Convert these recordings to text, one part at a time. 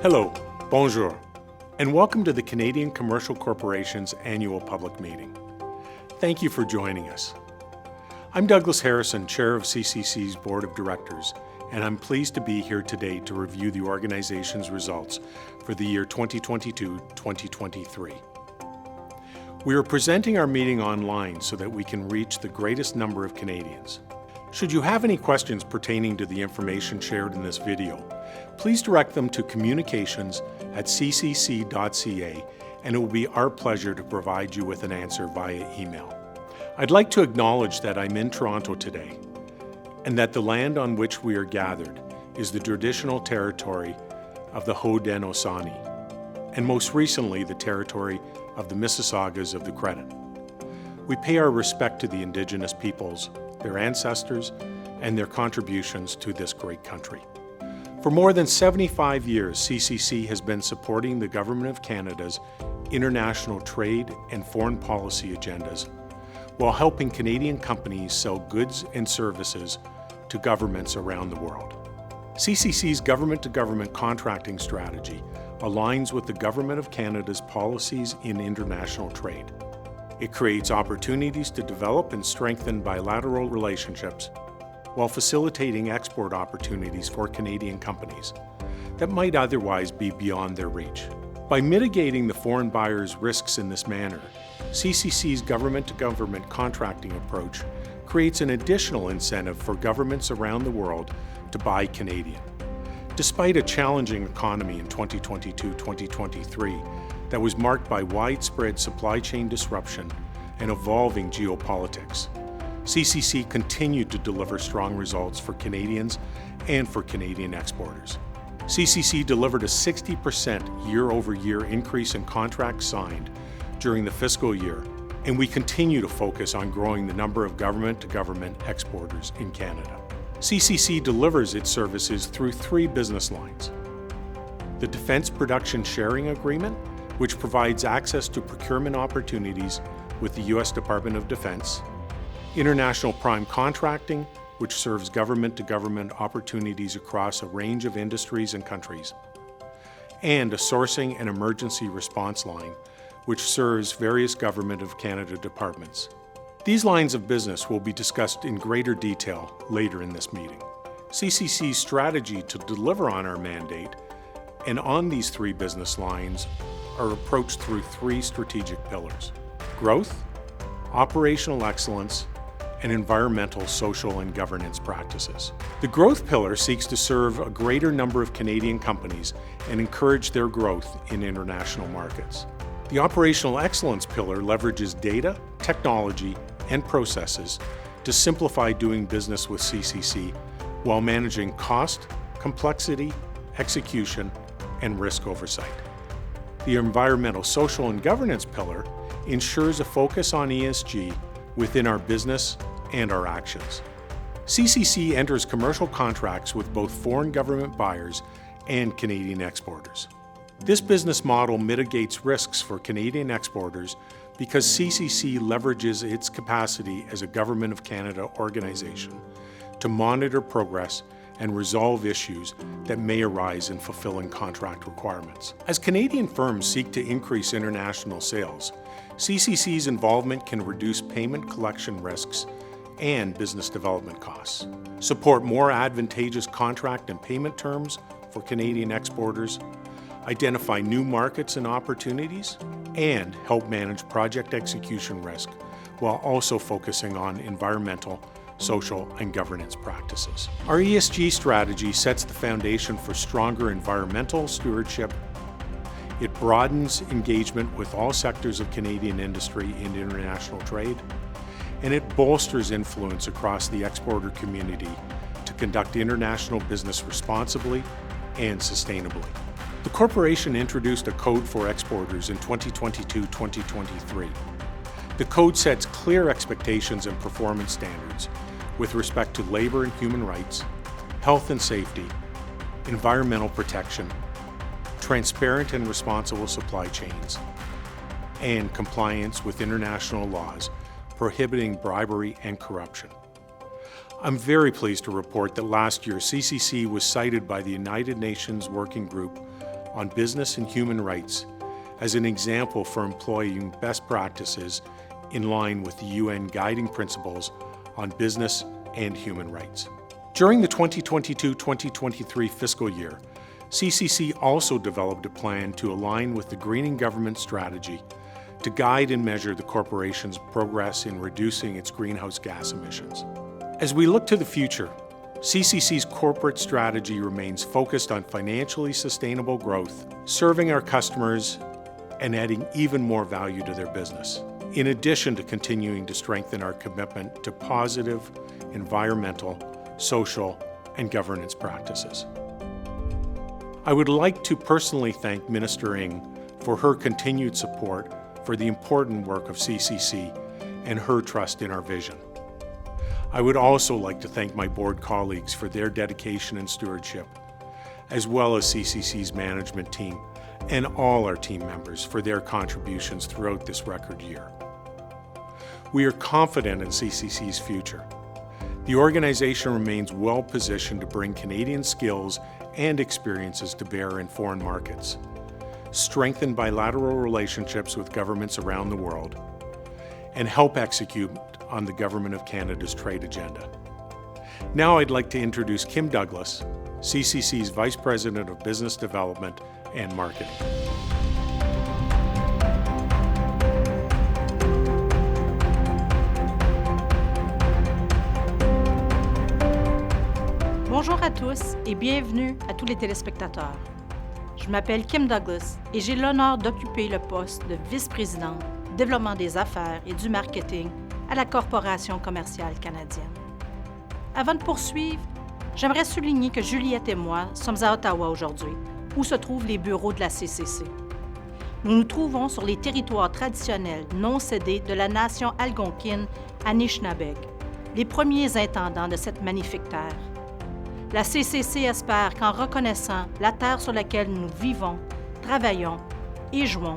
Hello, bonjour, and welcome to the Canadian Commercial Corporation's annual public meeting. Thank you for joining us. I'm Douglas Harrison, Chair of CCC's Board of Directors, and I'm pleased to be here today to review the organization's results for the year 2022-2023. We are presenting our meeting online so that we can reach the greatest number of Canadians. Should you have any questions pertaining to the information shared in this video, please direct them to communications@ccc.ca, and it will be our pleasure to provide you with an answer via email. I'd like to acknowledge that I'm in Toronto today, and that the land on which we are gathered is the traditional territory of the Haudenosaunee, and most recently the territory of the Mississaugas of the Credit. We pay our respect to the Indigenous peoples, their ancestors, and their contributions to this great country. For more than 75 years, CCC has been supporting the Government of Canada's international trade and foreign policy agendas while helping Canadian companies sell goods and services to governments around the world. CCC's government-to-government contracting strategy aligns with the Government of Canada's policies in international trade. It creates opportunities to develop and strengthen bilateral relationships while facilitating export opportunities for Canadian companies that might otherwise be beyond their reach. By mitigating the foreign buyers' risks in this manner, CCC's government-to-government contracting approach creates an additional incentive for governments around the world to buy Canadian. Despite a challenging economy in 2022-2023 that was marked by widespread supply chain disruption and evolving geopolitics, CCC continued to deliver strong results for Canadians and for Canadian exporters. CCC delivered a 60% year-over-year increase in contracts signed during the fiscal year, and we continue to focus on growing the number of government-to-government exporters in Canada. CCC delivers its services through three business lines: the Defence Production Sharing Agreement, which provides access to procurement opportunities with the U.S. Department of Defense; International Prime Contracting, which serves government-to-government opportunities across a range of industries and countries; and a Sourcing and Emergency Response line, which serves various Government of Canada departments. These lines of business will be discussed in greater detail later in this meeting. CCC's strategy to deliver on our mandate and on these three business lines are approached through three strategic pillars: growth, operational excellence, and environmental, social, and governance practices. The growth pillar seeks to serve a greater number of Canadian companies and encourage their growth in international markets. The operational excellence pillar leverages data, technology, and processes to simplify doing business with CCC while managing cost, complexity, execution, and risk oversight. The environmental, social, and governance pillar ensures a focus on ESG within our business and our actions. CCC enters commercial contracts with both foreign government buyers and Canadian exporters. This business model mitigates risks for Canadian exporters because CCC leverages its capacity as a Government of Canada organization to monitor progress and resolve issues that may arise in fulfilling contract requirements. As Canadian firms seek to increase international sales, CCC's involvement can reduce payment collection risks and business development costs, support more advantageous contract and payment terms for Canadian exporters, identify new markets and opportunities, and help manage project execution risk while also focusing on environmental, social, and governance practices. Our ESG strategy sets the foundation for stronger environmental stewardship. It broadens engagement with all sectors of Canadian industry in international trade, and it bolsters influence across the exporter community to conduct international business responsibly and sustainably. The corporation introduced a code for exporters in 2022-2023. The code sets clear expectations and performance standards with respect to labor and human rights, health and safety, environmental protection, transparent and responsible supply chains, and compliance with international laws prohibiting bribery and corruption. I'm very pleased to report that last year CCC was cited by the United Nations Working Group on business and human rights as an example for employing best practices in line with the UN guiding principles on business and human rights. During the 2022-2023 fiscal year, CCC also developed a plan to align with the Greening Government strategy to guide and measure the corporation's progress in reducing its greenhouse gas emissions. As we look to the future, CCC's corporate strategy remains focused on financially sustainable growth, serving our customers, and adding even more value to their business, in addition to continuing to strengthen our commitment to positive environmental, social, and governance practices. I would like to personally thank Minister Ng for her continued support for the important work of CCC and her trust in our vision. I would also like to thank my board colleagues for their dedication and stewardship, as well as CCC's management team and all our team members for their contributions throughout this record year. We are confident in CCC's future. The organization remains well positioned to bring Canadian skills and experiences to bear in foreign markets, strengthen bilateral relationships with governments around the world, and help execute on the Government of Canada's trade agenda. Now I'd like to introduce Kim Douglas, CCC's Vice President of Business Development and Marketing. Bonjour à tous et bienvenue à tous les téléspectateurs. Je m'appelle Kim Douglas et j'ai l'honneur d'occuper le poste de vice-présidente développement des affaires et du marketing à la Corporation commerciale canadienne. Avant de poursuivre, j'aimerais souligner que Juliette et moi sommes à Ottawa aujourd'hui, où se trouvent les bureaux de la CCC. Nous nous trouvons sur les territoires traditionnels non cédés de la nation algonquine Anishinabeg, les premiers intendants de cette magnifique terre. La CCC espère qu'en reconnaissant la terre sur laquelle nous vivons, travaillons et jouons,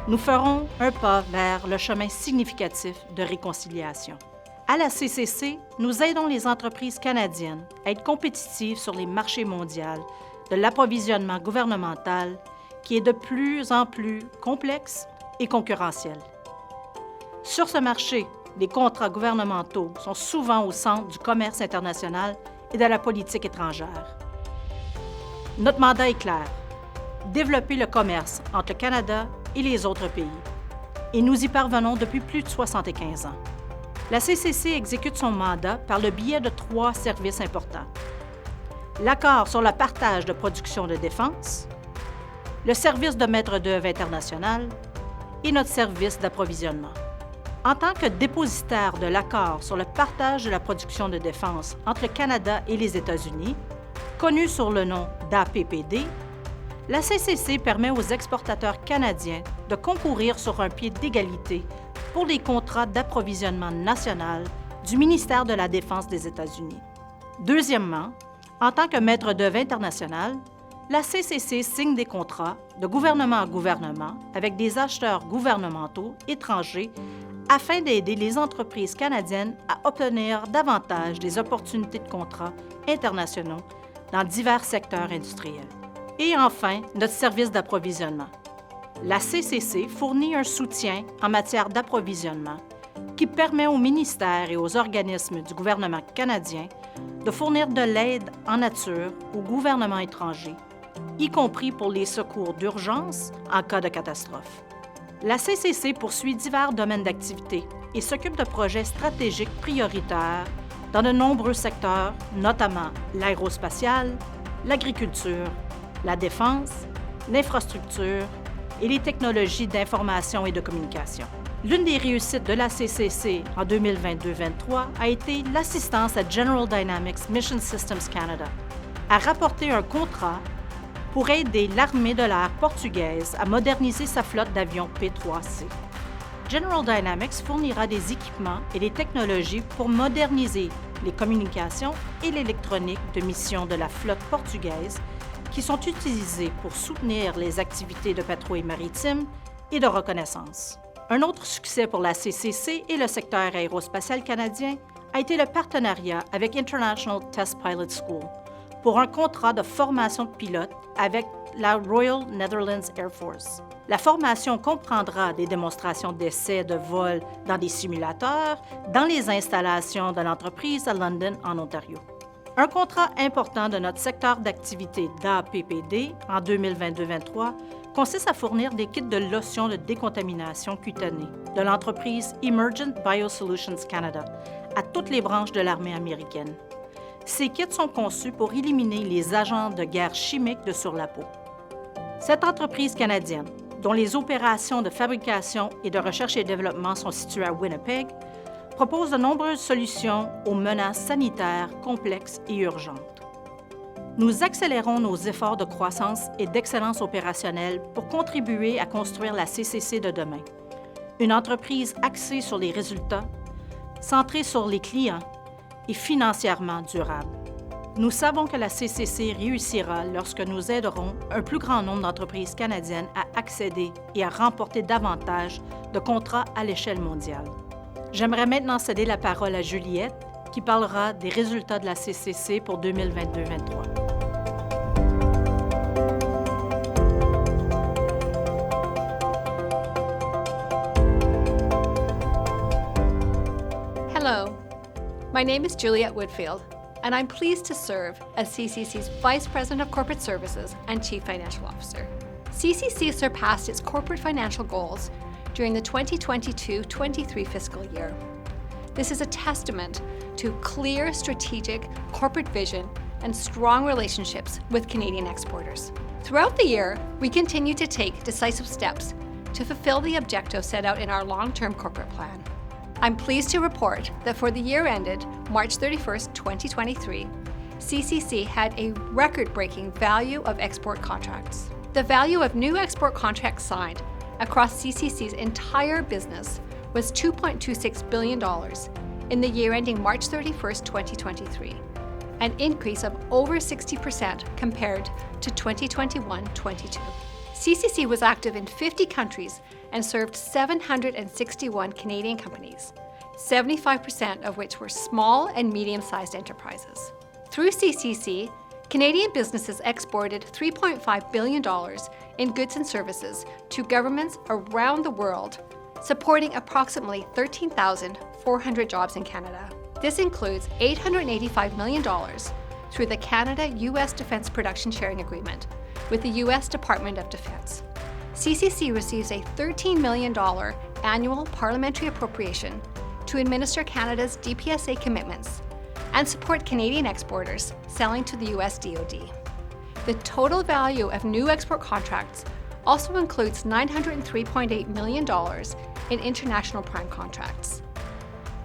nous ferons un pas vers le chemin significatif de réconciliation. À la CCC, nous aidons les entreprises canadiennes à être compétitives sur les marchés mondiaux de l'approvisionnement gouvernemental qui est de plus en plus complexe et concurrentiel. Sur ce marché, les contrats gouvernementaux sont souvent au centre du commerce international et de la politique étrangère. Notre mandat est clair: développer le commerce entre le Canada et les autres pays. Et nous y parvenons depuis plus de 75 ans. La CCC exécute son mandat par le biais de 3 services importants. L'accord sur le partage de production de défense, le service de maître d'œuvre international et notre service d'approvisionnement. En tant que dépositaire de l'accord sur le partage de la production de défense entre le Canada et les États-Unis, connu sous le nom d'APPD, la CCC permet aux exportateurs canadiens de concourir sur un pied d'égalité pour les contrats d'approvisionnement national du ministère de la Défense des États-Unis. Deuxièmement, en tant que maître d'œuvre international, la CCC signe des contrats de gouvernement à gouvernement avec des acheteurs gouvernementaux étrangers afin d'aider les entreprises canadiennes à obtenir davantage des opportunités de contrats internationaux dans divers secteurs industriels. Et enfin, notre service d'approvisionnement. La CCC fournit un soutien en matière d'approvisionnement qui permet aux ministères et aux organismes du gouvernement canadien de fournir de l'aide en nature aux gouvernements étrangers, y compris pour les secours d'urgence en cas de catastrophe. La CCC poursuit divers domaines d'activité et s'occupe de projets stratégiques prioritaires dans de nombreux secteurs, notamment l'aérospatiale, l'agriculture, la défense, l'infrastructure et les technologies d'information et de communication. L'une des réussites de la CCC en 2022-23 a été l'assistance à General Dynamics Mission Systems Canada à rapporter un contrat pour aider l'armée de l'air portugaise à moderniser sa flotte d'avions P-3C. General Dynamics fournira des équipements et des technologies pour moderniser les communications et l'électronique de mission de la flotte portugaise qui sont utilisés pour soutenir les activités de patrouille maritime et de reconnaissance. Un autre succès pour la CCC et le secteur aérospatial canadien a été le partenariat avec International Test Pilot School pour un contrat de formation de pilotes avec la Royal Netherlands Air Force. La formation comprendra des démonstrations d'essais de vol dans des simulateurs dans les installations de l'entreprise à London, en Ontario. Un contrat important de notre secteur d'activité d'APPD en 2022-23 consiste à fournir des kits de lotions de décontamination cutanée de l'entreprise Emergent Biosolutions Canada à toutes les branches de l'armée américaine. Ces kits sont conçus pour éliminer les agents de guerre chimiques de sur la peau. Cette entreprise canadienne, dont les opérations de fabrication et de recherche et développement sont situées à Winnipeg, propose de nombreuses solutions aux menaces sanitaires complexes et urgentes. Nous accélérons nos efforts de croissance et d'excellence opérationnelle pour contribuer à construire la CCC de demain, une entreprise axée sur les résultats, centrée sur les clients et financièrement durable. Nous savons que la CCC réussira lorsque nous aiderons un plus grand nombre d'entreprises canadiennes à accéder et à remporter davantage de contrats à l'échelle mondiale. J'aimerais maintenant céder la parole à Juliette, qui parlera des résultats de la CCC pour 2022-23. Hello, my name is Juliette Woodfield, and I'm pleased to serve as CCC's Vice President of Corporate Services and Chief Financial Officer. CCC surpassed its corporate financial goals during the 2022-23 fiscal year. This is a testament to clear strategic corporate vision and strong relationships with Canadian exporters. Throughout the year, we continue to take decisive steps to fulfill the objectives set out in our long-term corporate plan. I'm pleased to report that for the year ended March 31st, 2023, CCC had a record-breaking value of export contracts. The value of new export contracts signed across CCC's entire business was $2.26 billion in the year ending March 31st, 2023, an increase of over 60% compared to 2021-22. CCC was active in 50 countries and served 761 Canadian companies, 75% of which were small and medium-sized enterprises. Through CCC, Canadian businesses exported $3.5 billion in goods and services to governments around the world, supporting approximately 13,400 jobs in Canada. This includes $885 million through the Canada-U.S. Defense Production Sharing Agreement with the U.S. Department of Defense. CCC receives a $13 million annual parliamentary appropriation to administer Canada's DPSA commitments and support Canadian exporters selling to the U.S. DoD. The total value of new export contracts also includes $903.8 million in international prime contracts.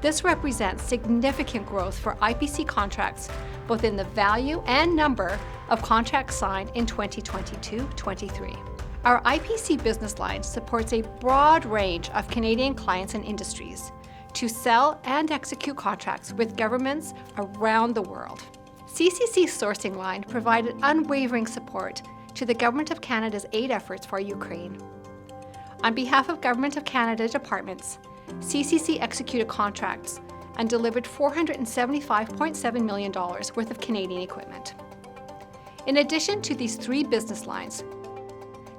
This represents significant growth for IPC contracts, both in the value and number of contracts signed in 2022-23. Our IPC business line supports a broad range of Canadian clients and industries to sell and execute contracts with governments around the world. CCC's sourcing line provided unwavering support to the Government of Canada's aid efforts for Ukraine. On behalf of Government of Canada departments, CCC executed contracts and delivered $475.7 million worth of Canadian equipment. In addition to these three business lines,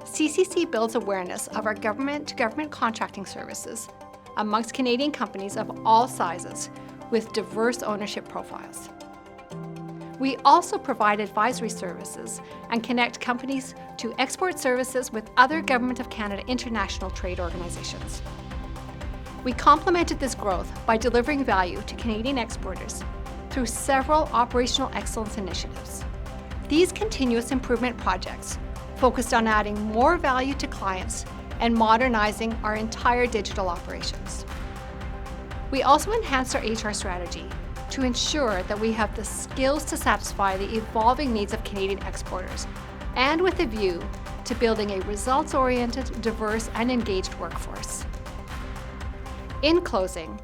CCC builds awareness of our government-to-government contracting services amongst Canadian companies of all sizes with diverse ownership profiles. We also provide advisory services and connect companies to export services with other Government of Canada international trade organizations. We complemented this growth by delivering value to Canadian exporters through several operational excellence initiatives. These continuous improvement projects focused on adding more value to clients and modernizing our entire digital operations. We also enhanced our HR strategy to ensure that we have the skills to satisfy the evolving needs of Canadian exporters, and with a view to building a results-oriented, diverse, and engaged workforce. In closing,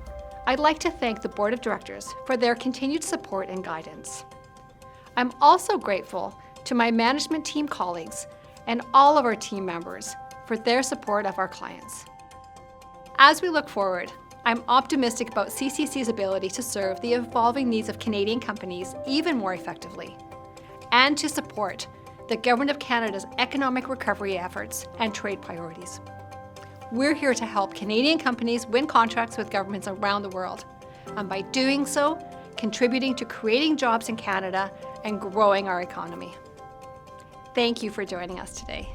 I'd like to thank the Board of Directors for their continued support and guidance. I'm also grateful to my management team colleagues and all of our team members for their support of our clients. As we look forward, I'm optimistic about CCC's ability to serve the evolving needs of Canadian companies even more effectively, and to support the Government of Canada's economic recovery efforts and trade priorities. We're here to help Canadian companies win contracts with governments around the world, and by doing so, contributing to creating jobs in Canada and growing our economy. Thank you for joining us today.